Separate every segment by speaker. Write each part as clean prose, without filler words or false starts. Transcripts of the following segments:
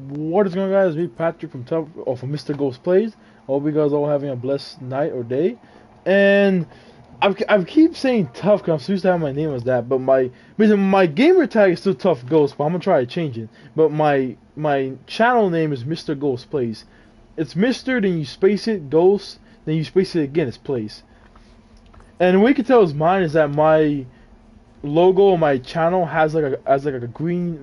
Speaker 1: What is going on, guys? Me, Patrick from from Mr. Ghost Plays. I hope you guys all having a blessed night or day. And I keep saying tough because I'm so used to having my name as that, but my gamer tag is still Tough Ghost, but I'm gonna try to change it. But my channel name is Mr. Ghost Plays. It's Mr. Then you space it, Ghost, then you space it again. It's Plays. And the way you can tell it's mine is that my logo on my channel has like a green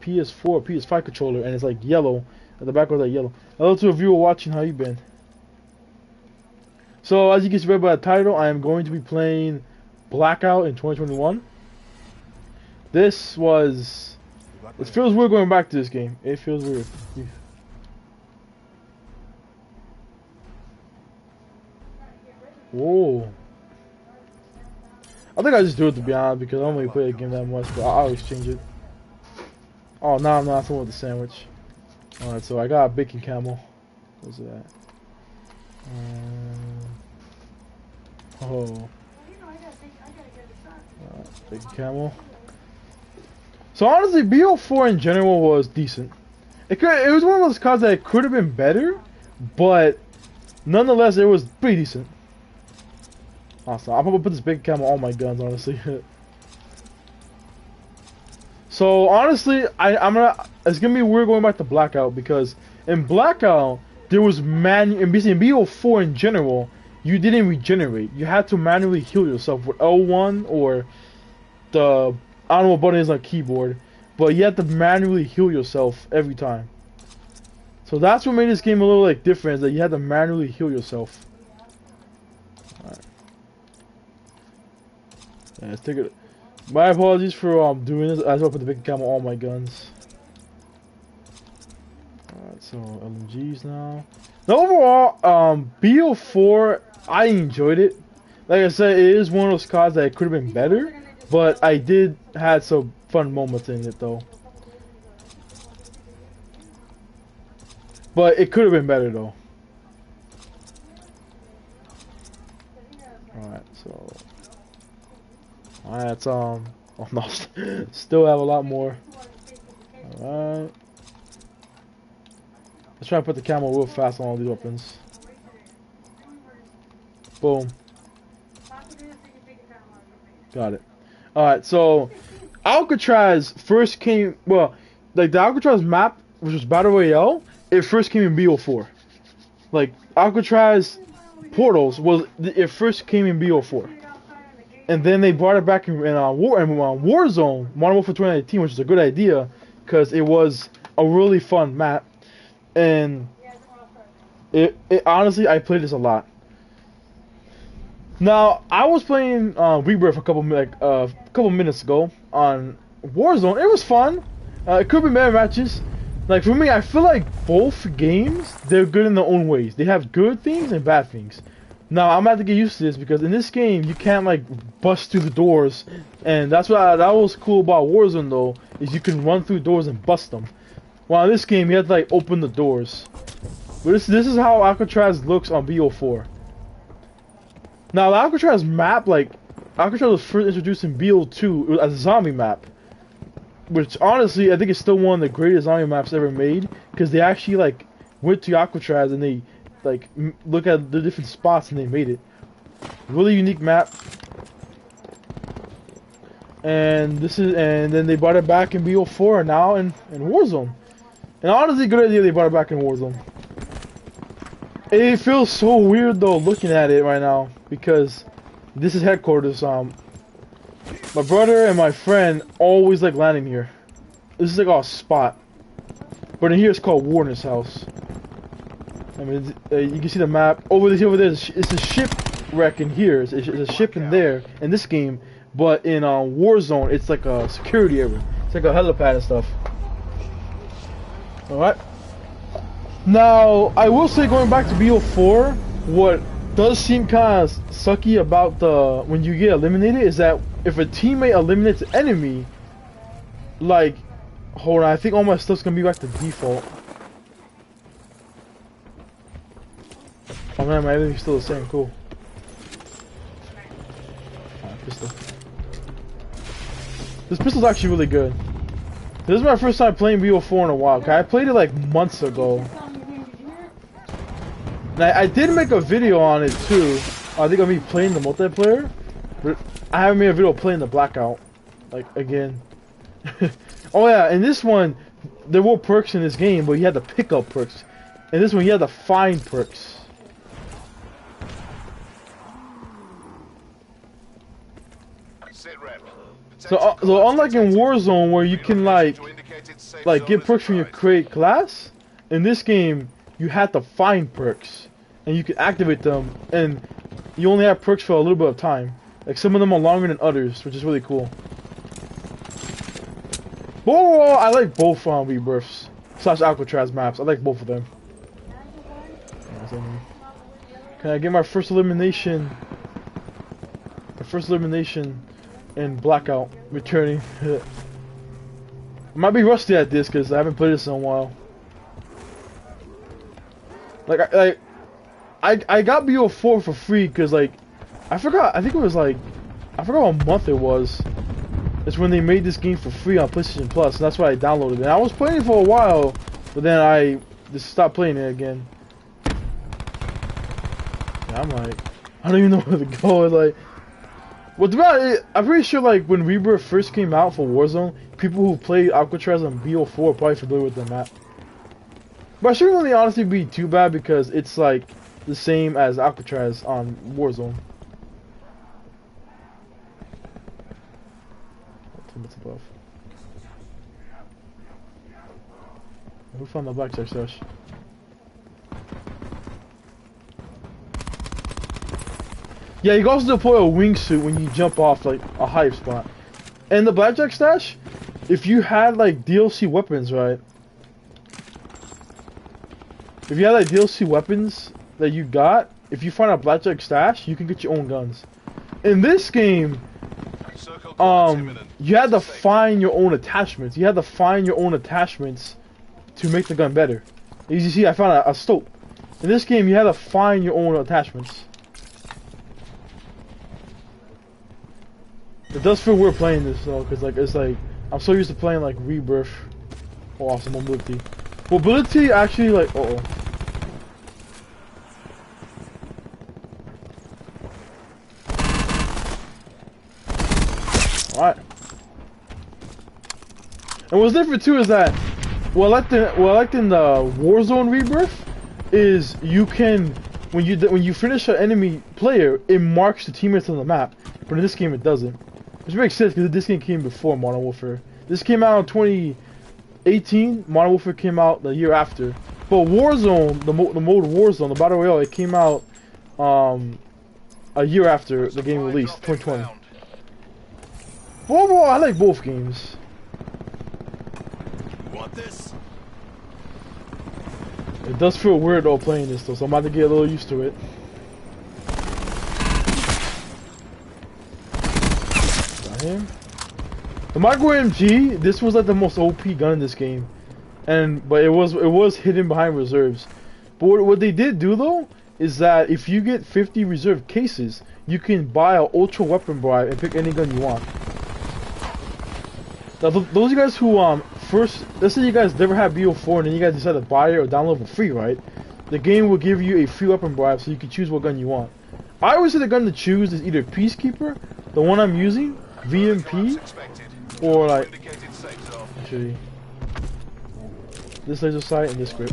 Speaker 1: PS4 or PS5 controller, and it's like yellow. At the back was like yellow. Hello to a viewer watching. How you been? So as you can see by the title, I am going to be playing Blackout in 2021. It feels weird going back to this game. It feels weird. Whoa. I think I just do it to be honest because I don't really play the game that much, but I always change it. Oh, no, I'm not the one with the sandwich. Alright, so I got a bacon camel. What's that? Bacon camel. So honestly, BO4 in general was decent. It was one of those cards that could have been better, but nonetheless, it was pretty decent. Awesome. I'm gonna put this big camel on all my guns, honestly. So honestly, it's gonna be weird going back to Blackout because in Blackout there was in BO4 in general, you didn't regenerate. You had to manually heal yourself with L1 or the I don't know what button is on keyboard, but you had to manually heal yourself every time. So that's what made this game a little like different, is that you had to manually heal yourself. Yeah, let's take it. My apologies for doing this. I just put the big camel on all my guns. Alright, so LMGs now. Now overall, BO4, I enjoyed it. Like I said, it is one of those cards that could have been better, but I did had some fun moments in it though. But it could have been better though. Alright, so. Alright, oh no, still have a lot more. Alright. Let's try to put the camel real fast on all these weapons. Boom. Got it. Alright, so Alcatraz first came, well, like the Alcatraz map, which was Battle Royale, it first came in BO4. Like, Alcatraz Portals, it first came in BO4. And then they brought it back in Warzone, Modern Warfare 2019, which is a good idea because it was a really fun map, and it honestly I played this a lot. Now I was playing Rebirth a couple minutes ago on Warzone. It was fun. It could be better matches. Like for me, I feel like both games they're good in their own ways. They have good things and bad things. Now I'm gonna have to get used to this because in this game you can't like bust through the doors, and that was cool about Warzone though, is you can run through doors and bust them. While in this game you have to like open the doors. But this is how Alcatraz looks on BO4. Now the Alcatraz map, like Alcatraz was first introduced in BO2 as a zombie map, which honestly I think is still one of the greatest zombie maps ever made because they actually like went to Alcatraz and they like look at the different spots and they made it. Really unique map. And then they brought it back in BO4 and now in Warzone. And honestly, good idea they brought it back in Warzone. It feels so weird though looking at it right now because this is headquarters. My brother and my friend always like landing here. This is like our spot. But in here it's called Warner's house. I mean, you can see the map. Over there, it's a shipwreck in here. It's a ship in there, in this game. But in Warzone, it's like a security area. It's like a helipad and stuff. Alright. Now, I will say, going back to BO4, what does seem kind of sucky about when you get eliminated is that if a teammate eliminates an enemy, like, hold on, I think all my stuff's gonna be back to default. Oh man, my everything's still the same, cool. Pistol. This pistol's actually really good. This is my first time playing BO4 in a while. I played it like months ago. And I did make a video on it too. I think of me playing the multiplayer. But I haven't made a video playing the Blackout. Like, again. Oh yeah, in this one, there were perks in this game, but you had to pick up perks. In this one, you had to find perks. So unlike in Warzone, where you can like get perks from your crate class, in this game you had to find perks, and you can activate them, and you only have perks for a little bit of time. Like some of them are longer than others, which is really cool. But overall, I like both Rebirths / Alcatraz maps. I like both of them. Can I get my first elimination? My first elimination in Blackout, returning. I might be rusty at this because I haven't played this in a while. I got BO4 for free because I forgot. I think it was I forgot what month it was. It's when they made this game for free on PlayStation Plus, and that's why I downloaded it. And I was playing it for a while, but then I just stopped playing it again. Yeah, I'm like, I don't even know where to go. Like, well, about it, I'm pretty sure when Rebirth first came out for Warzone, people who played Alcatraz on BO4 are probably familiar with the map. But it shouldn't really honestly be too bad because it's the same as Alcatraz on Warzone. Above. Who found the blackjack stash? Yeah, you can also deploy a wingsuit when you jump off a high spot. And the blackjack stash, if you had DLC weapons, right? If you had DLC weapons that you got, if you find a blackjack stash, you can get your own guns. In this game, you had to find your own attachments. You had to find your own attachments to make the gun better. As you see, I found a stope. In this game, you had to find your own attachments. It does feel weird playing this though, because I'm so used to playing Rebirth. Oh, awesome mobility. Mobility actually uh-oh. Alright. And what's different too is that what I liked in the Warzone Rebirth is you can when you finish an enemy player, it marks the teammates on the map. But in this game it doesn't. Which makes sense because this game came before Modern Warfare. This came out in 2018, Modern Warfare came out the year after. But Warzone, the mode Warzone, the Battle Royale, it came out a year after the game released, 2020. But overall, I like both games.
Speaker 2: Want this?
Speaker 1: It does feel weird though playing this though, so I'm about to get a little used to it. Got him. The micro MG, this was the most OP gun in this game, but it was hidden behind reserves. But what they did do though is that if you get 50 reserve cases, you can buy an ultra weapon bribe and pick any gun you want. Now, those of you guys who first, let's say you guys never had BO4 and then you guys decide to buy it or download for free, right? The game will give you a free weapon bribe so you can choose what gun you want. I always say the gun to choose is either Peacekeeper, the one I'm using, VMP, or actually this laser sight and this grip.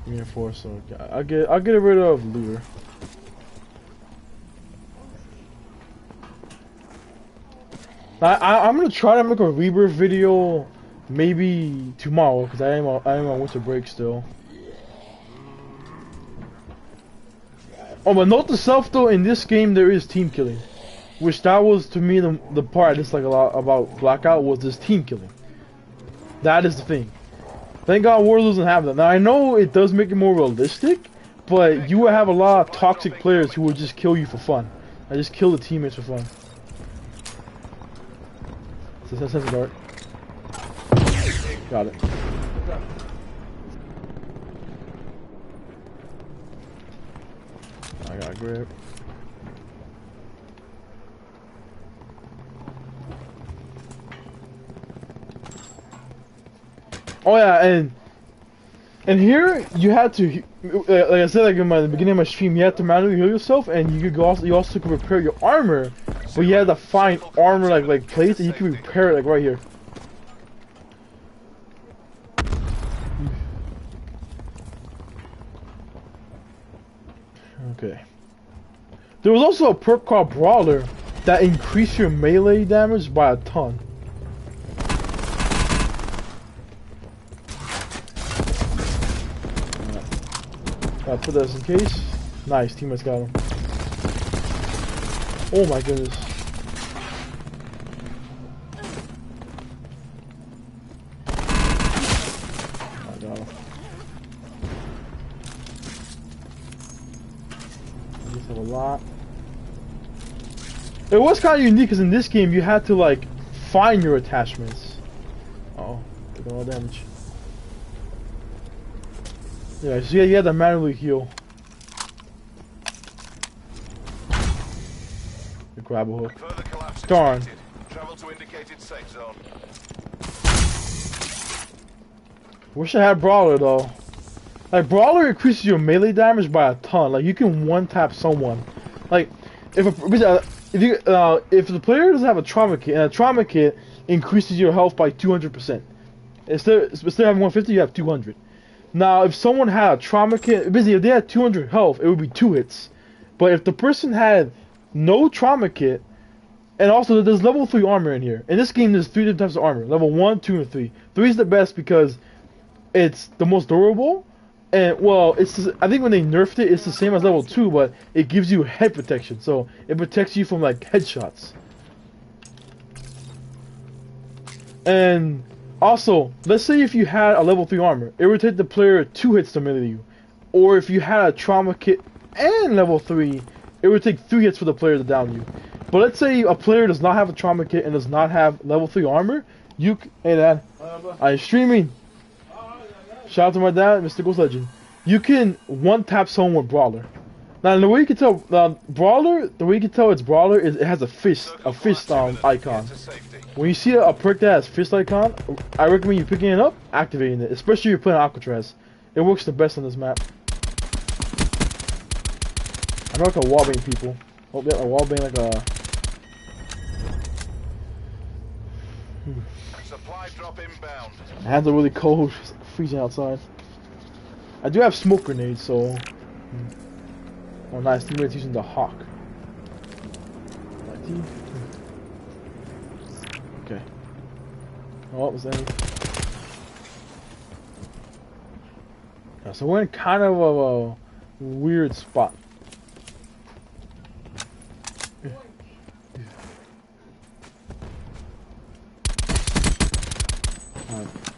Speaker 1: Reinforce, so I'll get rid of lure. I'm gonna try to make a Rebirth video maybe tomorrow because I am on winter break still. Oh, but note to self though, in this game there is team killing, which that was to me the part I dislike a lot about Blackout was this team killing. That is the thing. Thank God Warzone doesn't have that. Now I know it does make it more realistic, but you will have a lot of toxic players who will just kill you for fun. I just kill the teammates for fun. Sensor dart. Got it. I got a grip. Oh yeah, and here you had to, like I said, like in the beginning of my stream, you had to manually heal yourself, and you also could repair your armor, but you had to find armor like plates, and you could repair it like right here. Okay. There was also a perk called Brawler that increased your melee damage by a ton. I'll put this in case. Nice, teammates got him. Oh my goodness. I got him. I just have a lot. It was kind of unique because in this game you had to like find your attachments. Oh, taking all damage. Yeah, so you had to manually heal. Grab a hook. Darn.
Speaker 2: Travel to indicated safe zone.
Speaker 1: Wish I had Brawler though. Like Brawler increases your melee damage by a ton. Like you can one tap someone. Like if the player doesn't have a trauma kit, and a trauma kit increases your health by 200%. Instead of having 150, you have 200. Now, if someone had a trauma kit, basically if they had 200 health, it would be 2 hits. But if the person had no trauma kit, and also there's level 3 armor in here. In this game, there's 3 different types of armor: level 1, 2, and 3. 3 is the best because it's the most durable. And well, I think when they nerfed it, it's the same as level 2, but it gives you head protection, so it protects you from like headshots. And also, let's say if you had a level 3 armor, it would take the player 2 hits to melee you. Or if you had a trauma kit and level 3, it would take 3 hits for the player to down you. But let's say a player does not have a trauma kit and does not have level 3 armor, hey dad, I'm streaming. Shout out to my dad, Mr. Ghost Legend. You can one tap someone with Brawler. Now the way you can tell Brawler, the way you can tell it's Brawler is it has a fist icon. When you see a perk that has fist icon, I recommend you picking it up, activating it, especially if you're playing Alcatraz. It works the best on this map. I'm not gonna wallbang people. Oh yeah, I wallbang like a.
Speaker 2: Supply drop inbound.
Speaker 1: My hands are really cold, it's freezing outside. I do have smoke grenades, so. Oh nice, teammates using the Hawk. Okay. Oh, what was that? Yeah, so we're in kind of a weird spot.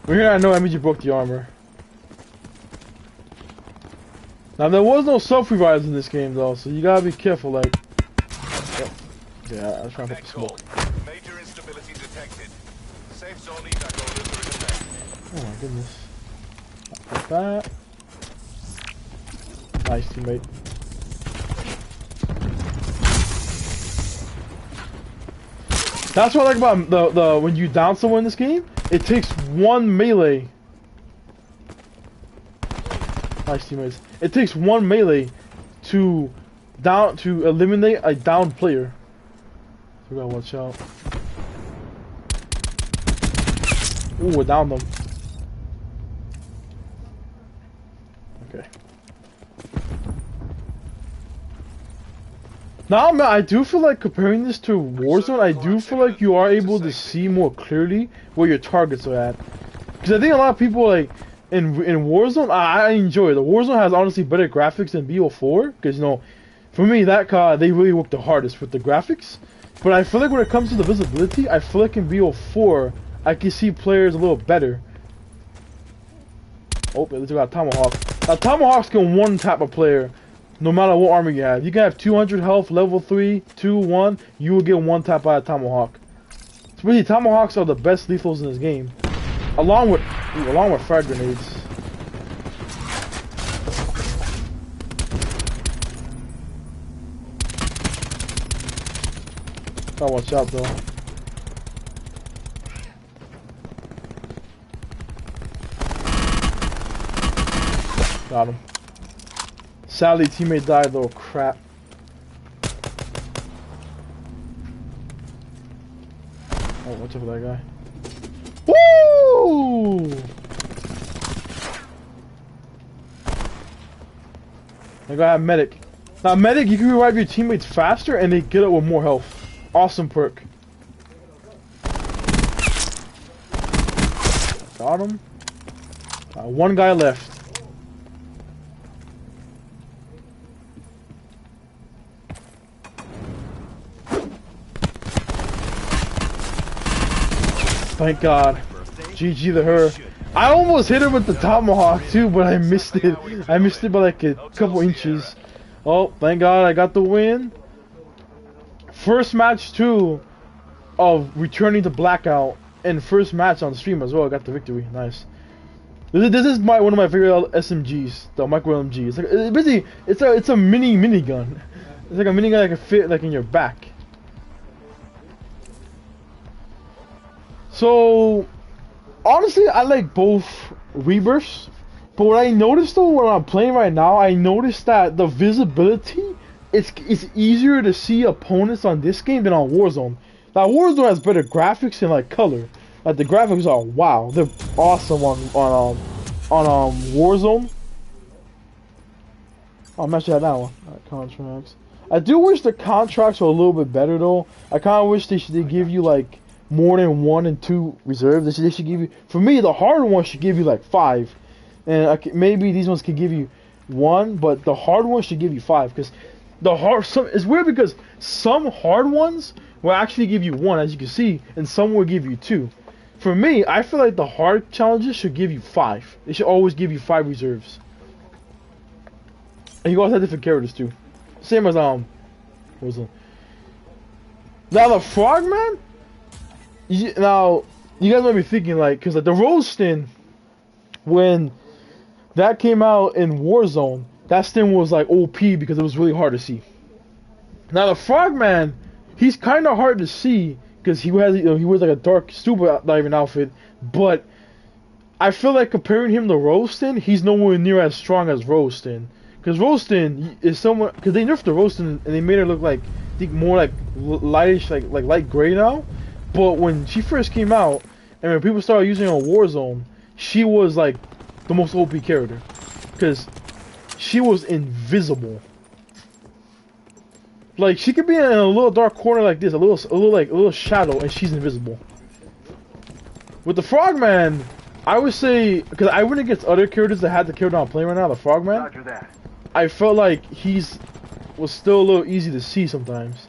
Speaker 1: We're here, I know that means you broke the armor. Now there was no self-revives in this game though, so you gotta be careful, like... Yeah, I was trying to put the smoke.
Speaker 2: Major instability detected. Safe zone evac orders are in effect.
Speaker 1: Oh my goodness. Like that. Nice, teammate. That's what I like about the when you down someone in this game, it takes 1 melee. Nice, teammates. It takes 1 melee to eliminate a downed player. So we gotta watch out. Ooh, we downed them. Okay. Now, man, I do feel like comparing this to Warzone, I do feel like you are able to see more clearly where your targets are at. Because I think a lot of people, like, in Warzone, I enjoy it. The Warzone has honestly better graphics than BO4. Because, you know, for me, that car, they really work the hardest with the graphics. But I feel like when it comes to the visibility, I feel like in BO4, I can see players a little better. Oh, they got a Tomahawk. Now, Tomahawks can one-tap a player. No matter what armor you have. You can have 200 health, level 3, 2, 1, you will get one tap by a Tomahawk. So really, Tomahawks are the best lethals in this game. Along with frag grenades. Gotta watch out though. Got him. Sadly, teammate died though. Crap. Oh, watch out for that guy. Woo! I gotta have medic. Now, medic, you can revive your teammates faster and they get up with more health. Awesome perk. Got him. One guy left. Thank God. GG to her. I almost hit her with the tomahawk too, but I missed it. I missed it by like a couple inches. Oh, thank God I got the win. First match too of returning to Blackout, and first match on stream as well. I got the victory. Nice. This is one of my favorite SMGs, the micro MG. It's like basically it's a mini gun. It's like a mini gun that can fit like in your back. So honestly, I like both rebirths, but what I noticed though when I'm playing right now, I noticed that the visibility it's easier to see opponents on this game than on Warzone. Now Warzone has better graphics and like color. Like the graphics are wow, they're awesome on Warzone. Oh, I'm actually at that one. Contracts. I do wish the contracts were a little bit better though. I kind of wish they give you like more than 1 and 2 reserves. They should give you. For me, the hard ones should give you like 5, and maybe these ones could give you 1, but the hard ones should give you 5 because it's weird because some hard ones will actually give you 1, as you can see, and some will give you 2. For me, I feel like the hard challenges should give you 5. They should always give you 5 reserves. And you also have different characters too. Same as what was it? Now the Frogman. Now you guys might be thinking like, because like the Rose skin, when that came out in Warzone, that skin was like OP because it was really hard to see. Now the Frogman, he's kind of hard to see because he has he wears like a dark scuba diving outfit, but I feel like comparing him to Roastin, he's nowhere near as strong as Roastin. Because Roastin is someone, because they nerfed the Roastin and they made her look like, I think more like lightish, like light gray now. But when she first came out, and when people started using her on Warzone, she was like the most OP character. Because she was invisible. Like she could be in a little dark corner like this, a little shadow, and she's invisible. With the Frogman, I would say, because I went against other characters that had the character I'm playing right now, the Frogman. I felt like was still a little easy to see sometimes.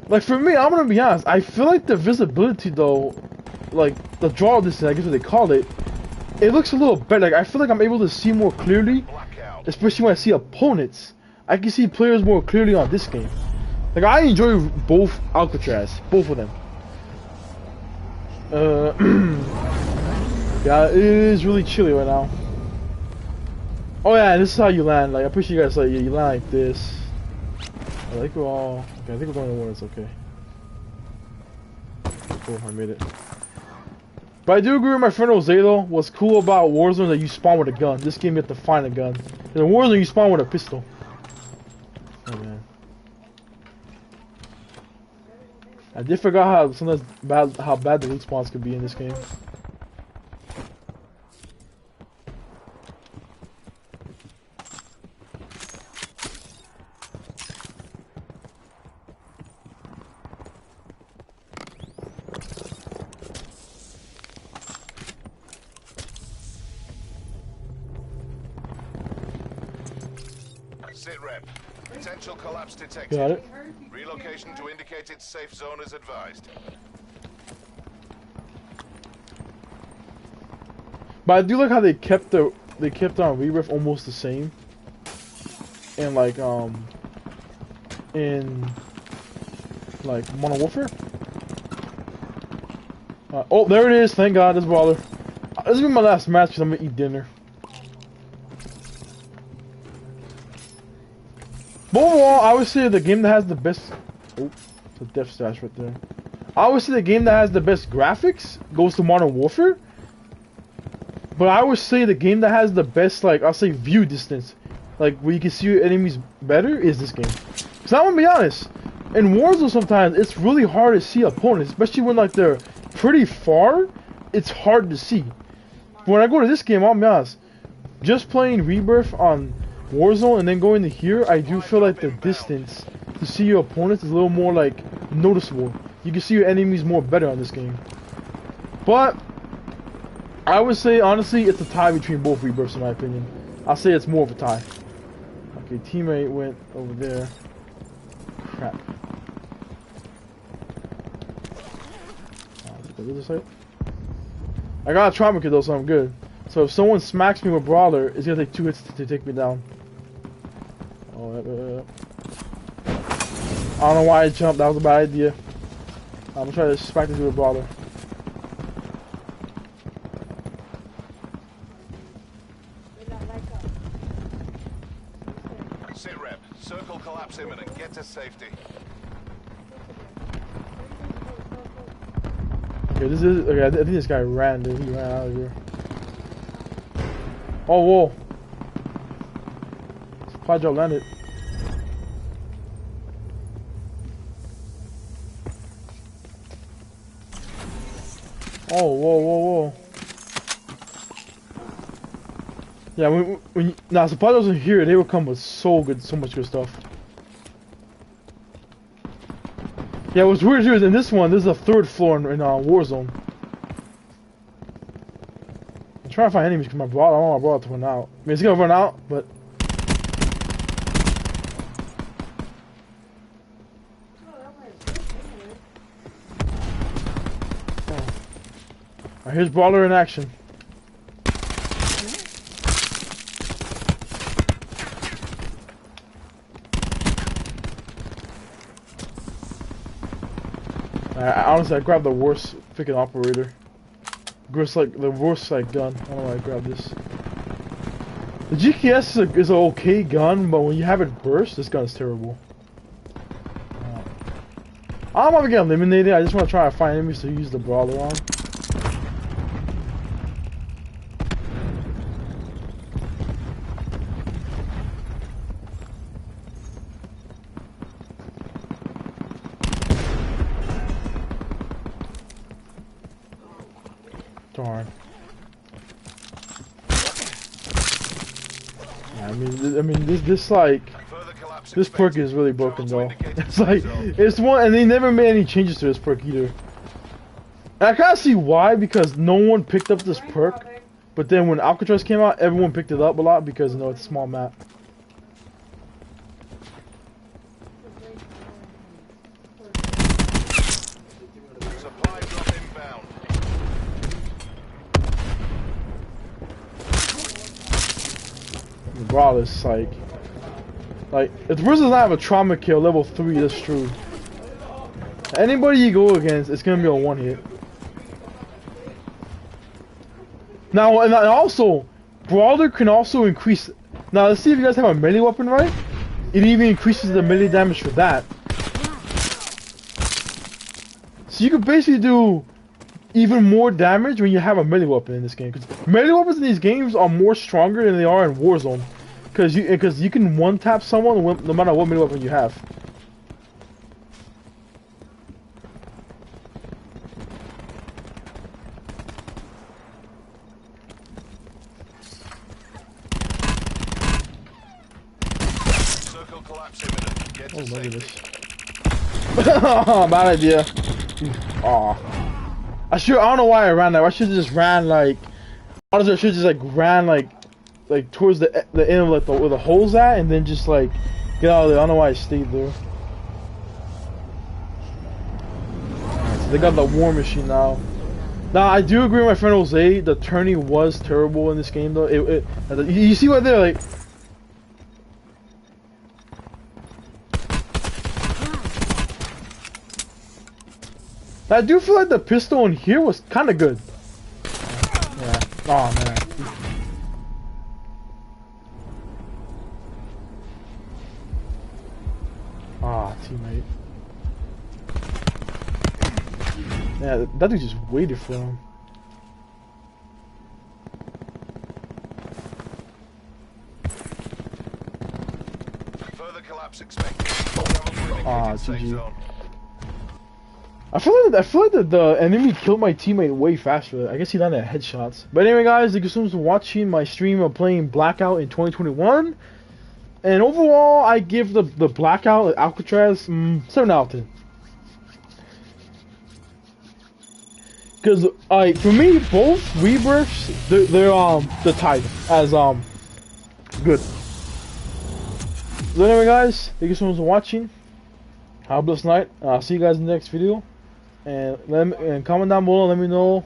Speaker 1: Like for me, I'm gonna be honest, I feel like the visibility though, like the draw distance, I guess what they call it, it looks a little better. Like I feel like I'm able to see more clearly, especially when I see opponents. I can see players more clearly on this game. Like I enjoy both Alcatraz, both of them. Yeah, it is really chilly right now. Oh yeah, this is how you land. Like I'm pretty sure you guys like you land like this. I think we're all okay. I think we're going to war. It's okay. Cool, I made it. But I do agree with my friend Jose though. What's cool about Warzone is that you spawn with a gun. This game you have to find a gun. In Warzone you spawn with a pistol. Oh man. I did forget how sometimes how bad the loot spawns could be in this game.
Speaker 2: Sit rep. Potential collapse detected.
Speaker 1: Got it.
Speaker 2: Relocation to indicated safe zone is advised.
Speaker 1: But I do like how they kept on Rebirth almost the same. And like in like Modern Warfare. Oh, there it is. Thank God, this baller. This is gonna be my last match because I'm gonna eat dinner. But overall, I would say the game that has the best. Oh, it's a death stash right there. I would say the game that has the best graphics goes to Modern Warfare. But I would say the game that has the best, like, I'll say view distance, like where you can see your enemies better, is this game. Cause I'm gonna be honest, in Warzone sometimes it's really hard to see opponents, especially when like they're pretty far. It's hard to see. But when I go to this game, I'll be honest, just playing Rebirth on Warzone and then going to here, I do feel like the distance to see your opponents is a little more like noticeable. You can see your enemies more better on this game. But I would say, honestly, it's a tie between both Rebirths in my opinion. I'll say it's more of a tie. Okay, teammate went over there. Crap. I got a trauma kit though, so I'm good. So if someone smacks me with Brawler, it's gonna take 2 hits to take me down. Oh, I don't know why I jumped, that was a bad idea. I'm gonna try to smack this with a Brawler.
Speaker 2: Sit rep. Circle collapse imminent. Get to safety.
Speaker 1: Okay, this is okay. I think this guy ran, dude. He ran out of here. Oh, whoa! Supply drop landed. Oh, whoa! Yeah, when now supply drops in here, they would come with so much good stuff. Yeah, what's weird too is in this one, there's a 3rd floor in Warzone. I'm trying to find enemies because I don't want my brawler to run out. I mean, it's gonna run out, but... Oh. Alright, here's Brawler in action. Honestly, I grabbed the worst freaking operator. The worst like gun. I don't know why I grabbed this. The GKS is an okay gun, but when you have it burst, this gun is terrible. I don't want to get eliminated. I just want to try to find enemies to use the Brawler on. Darn. Yeah, I mean, this perk is really broken though. It's like, it's one, and they never made any changes to this perk either. And I kind of see why, because no one picked up this perk, but then when Alcatraz came out, everyone picked it up a lot because, you know, it's a small map. Brawler is like if the person doesn't have a trauma kill level 3, that's true. Anybody you go against, it's gonna be a 1-hit. Now, and also, Brawler can also increase. Now, let's see if you guys have a melee weapon, right? It even increases the melee damage for that. So you can basically do even more damage when you have a melee weapon in this game. Because melee weapons in these games are more stronger than they are in Warzone. Because you can one-tap someone no matter what melee weapon you have.
Speaker 2: Circle collapse imminent. Get to safety.
Speaker 1: Bad idea. Aw. I don't know why I ran that. I should have just ran like. Honestly, I should just like ran like towards the end of like where the hole's at, and then just like get out of there. I don't know why I stayed there. So they got the war machine now. Now I do agree with my friend Jose. The turning was terrible in this game though. You see what they're like. I do feel like the pistol in here was kind of good. Yeah. Oh man. Ah, teammate. Yeah, that dude just waited for him.
Speaker 2: as expected. Travel to indicated
Speaker 1: Ah,
Speaker 2: safe
Speaker 1: GG.
Speaker 2: zone.
Speaker 1: I feel like the enemy killed my teammate way faster. I guess he landed headshots. But anyway, guys, thank you so much for watching my stream of playing Blackout in 2021. And overall, I give the Blackout Alcatraz 7 out of 10. Because for me, both rebirths they're tied as good. So anyway, guys, thank you so much for watching. Have a blessed night. See you guys in the next video. And comment down below. Let me know